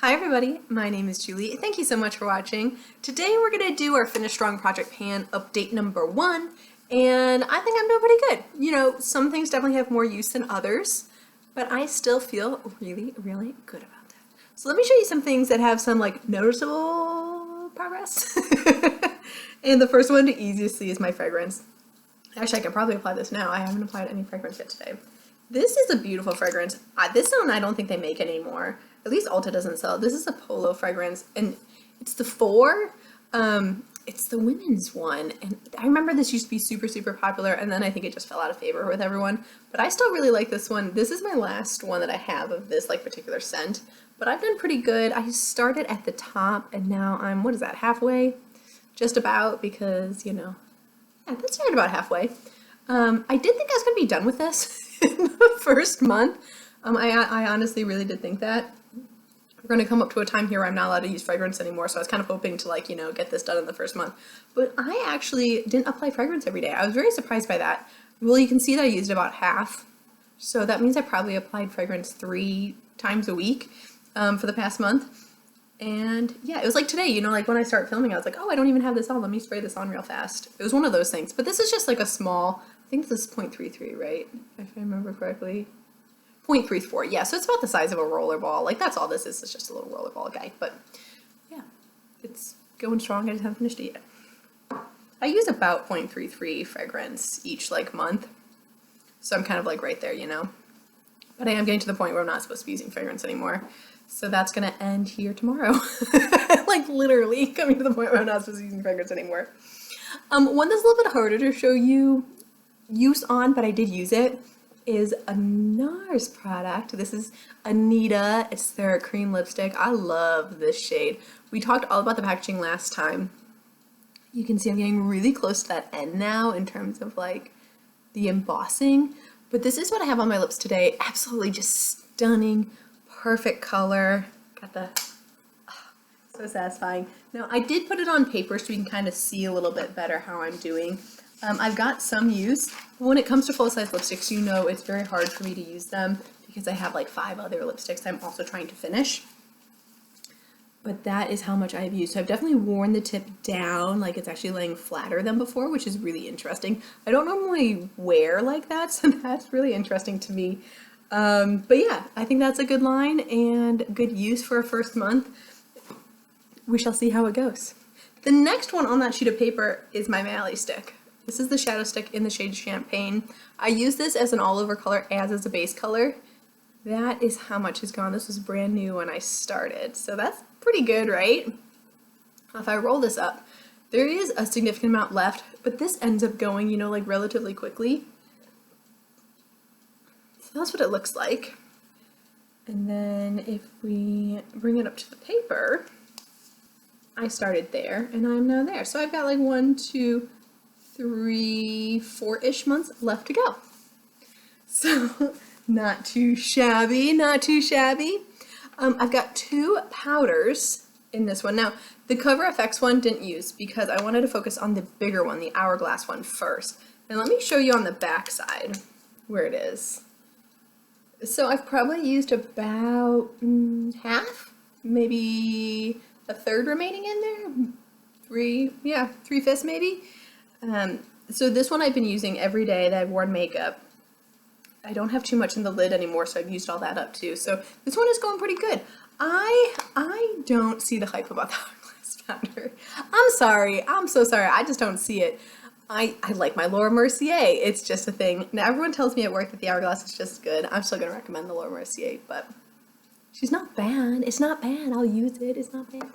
Hi everybody, my name is Julie. Thank you so much for watching. Today we're going to do our Finish Strong Project Pan update number 1, and I think I'm doing pretty good. You know, some things definitely have more use than others, but I still feel really good about that. So let me show you some things that have some like noticeable progress. And the first one to easiest see is my fragrance. Actually, I can probably apply this now. I haven't applied any fragrance yet today. This is a beautiful fragrance. This one I don't think they make anymore. At least Ulta doesn't sell it. This is a Polo fragrance, and it's the 4. It's the women's one, and I remember this used to be super popular, and then I think it just fell out of favor with everyone. But I still really like this one. This is my last one that I have of this like particular scent, but I've done pretty good. I started at the top, and now I'm, what is that, halfway? Just about, because, you know, yeah, that's right about halfway. I did think I was going to be done with this in the first month. I honestly really did think that. We're going to come up to a time here where I'm not allowed to use fragrance anymore, so I was kind of hoping to, like, you know, get this done in the first month. But I actually didn't apply fragrance every day. I was very surprised by that. Well, you can see that I used about half, so that means I probably applied fragrance 3 times a week for the past month. And yeah, it was like today, you know, like when I started filming, I was like, oh, I don't even have this on. Let me spray this on real fast. It was one of those things. But this is just like a small, I think this is 0.33, right? If I remember correctly. 0.34, yeah, so it's about the size of a roller ball. Like, that's all this is. It's just a little roller ball guy. But yeah, it's going strong. I just haven't finished it yet. I use about 0.33 fragrance each, like, month. So I'm kind of like right there, you know. But I am getting to the point where I'm not supposed to be using fragrance anymore. So that's going to end here tomorrow. Like, literally coming to the point where I'm not supposed to be using fragrance anymore. One that's a little bit harder to show you use on, but I did use it, is a Nars product. This is Anita. It's their cream lipstick. I love this shade. We talked all about the packaging last time. You can see I'm getting really close to that end now in terms of like the embossing. But this is what I have on my lips today. Absolutely just stunning, perfect color. Got the, so satisfying. Now I did put it on paper so you can kind of see a little bit better how I'm doing. I've got some used. When it comes to full-size lipsticks, you know it's very hard for me to use them because I have like 5 other lipsticks I'm also trying to finish. But that is how much I've used. So I've definitely worn the tip down, like it's actually laying flatter than before, which is really interesting. I don't normally wear like that, so that's really interesting to me. But yeah, I think that's a good line and good use for a first month. We shall see how it goes. The next one on that sheet of paper is my Mally stick. This is the shadow stick in the shade Champagne. I use this as an all-over color, as a base color. That is how much is gone. This was brand new when I started, so that's pretty good, right? If I roll this up, there is a significant amount left, but this ends up going, you know, like relatively quickly. So that's what it looks like. And then if we bring it up to the paper, I started there, and I'm now there. So I've got like 1, 2, 3, 4-ish months left to go. So not too shabby, not too shabby. I've got 2 powders in this one. Now, the Cover FX one didn't use because I wanted to focus on the bigger one, the Hourglass one first. And let me show you on the back side where it is. So I've probably used about half, maybe a third remaining in there. 3/5 maybe. So this one I've been using every day that I've worn makeup. I don't have too much in the lid anymore, so I've used all that up too. So this one is going pretty good. I don't see the hype about the Hourglass powder. I'm sorry. I'm so sorry. I just don't see it. I like my Laura Mercier. It's just a thing. Now everyone tells me at work that the Hourglass is just good. I'm still going to recommend the Laura Mercier, but she's not bad. It's not bad. I'll use it. It's not bad.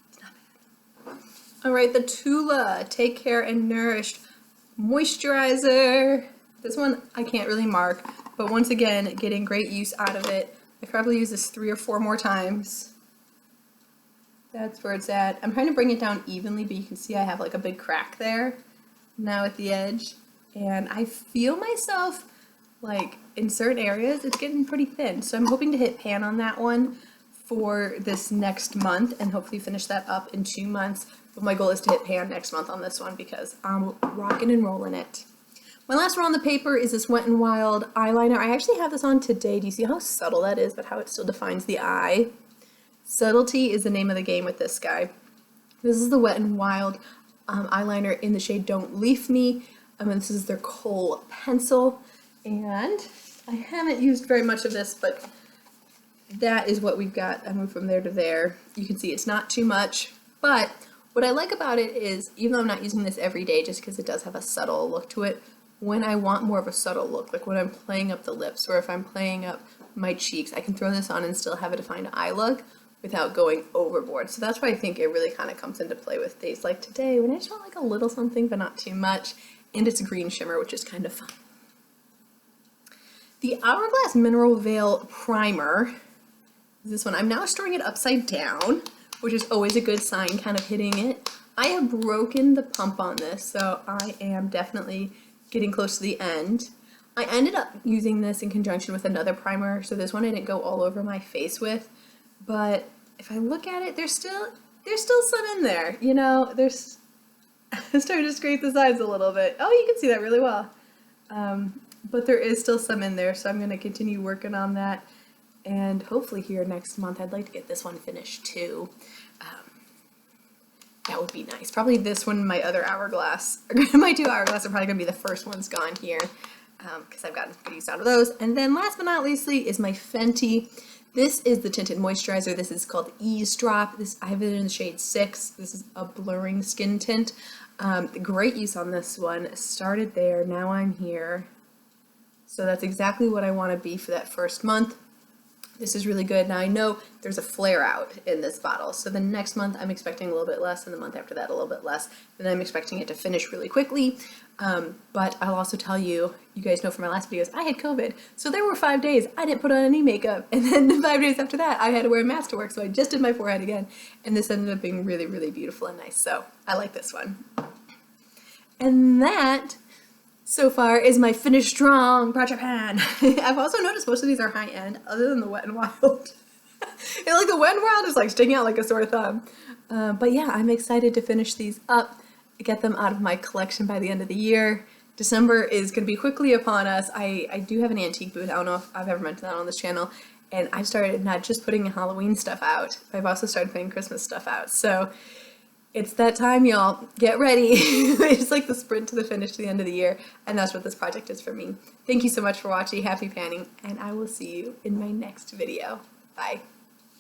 It's not bad. All right, the Tula Take Care and Nourished Moisturizer. This one I can't really mark, but once again, getting great use out of it. I probably use this 3 or 4 more times. That's where it's at. I'm trying to bring it down evenly, but you can see I have like a big crack there now at the edge. And I feel myself, like, in certain areas, it's getting pretty thin. So I'm hoping to hit pan on that one for this next month and hopefully finish that up in 2 months. But my goal is to hit pan next month on this one because I'm rocking and rolling it. My last one on the paper is this Wet n Wild eyeliner. I actually have this on today. Do you see how subtle that is, but how it still defines the eye? Subtlety is the name of the game with this guy. This is the Wet n Wild eyeliner in the shade Don't Leave Me. And this is their Kohl pencil. And I haven't used very much of this, but that is what we've got. I moved from there to there. You can see it's not too much, but what I like about it is, even though I'm not using this every day just because it does have a subtle look to it, when I want more of a subtle look, like when I'm playing up the lips or if I'm playing up my cheeks, I can throw this on and still have a defined eye look without going overboard. So that's why I think it really kind of comes into play with days like today when I just want like a little something but not too much, and it's a green shimmer, which is kind of fun. The Hourglass Mineral Veil Primer, this one, I'm now storing it upside down, which is always a good sign, kind of hitting it. I have broken the pump on this, so I am definitely getting close to the end. I ended up using this in conjunction with another primer, so this one I didn't go all over my face with, but if I look at it, there's still some in there, you know, there's, I'm starting to scrape the sides a little bit. Oh, you can see that really well. But there is still some in there, so I'm going to continue working on that, and hopefully here next month I'd like to get this one finished too. That would be nice. Probably this one, my other Hourglass, my two Hourglass are probably going to be the first ones gone here, because I've gotten good use out of those. And then last but not leastly is my Fenty. This is the tinted moisturizer. This is called Eavesdrop. I have it in the shade 6. This is a blurring skin tint. Great use on this one. Started there, now I'm here. So that's exactly what I want to be for that first month. This is really good. Now I know there's a flare out in this bottle, so the next month I'm expecting a little bit less, and the month after that a little bit less, and then I'm expecting it to finish really quickly. But I'll also tell you, you guys know from my last videos, I had COVID, so there were 5 days I didn't put on any makeup, and then 5 days after that I had to wear a mask to work, so I just did my forehead again, and this ended up being really, really beautiful and nice, so I like this one. And that, so far, is my Finish Strong project pan. I've also noticed most of these are high-end, other than the Wet n Wild. And like the Wet n Wild is like sticking out like a sore thumb. But yeah, I'm excited to finish these up, get them out of my collection by the end of the year. December is going to be quickly upon us. I do have an antique booth. I don't know if I've ever mentioned that on this channel. And I've started not just putting Halloween stuff out, but I've also started putting Christmas stuff out. So it's that time, y'all. Get ready. It's like the sprint to the finish to the end of the year, and that's what this project is for me. Thank you so much for watching. Happy panning, and I will see you in my next video. Bye.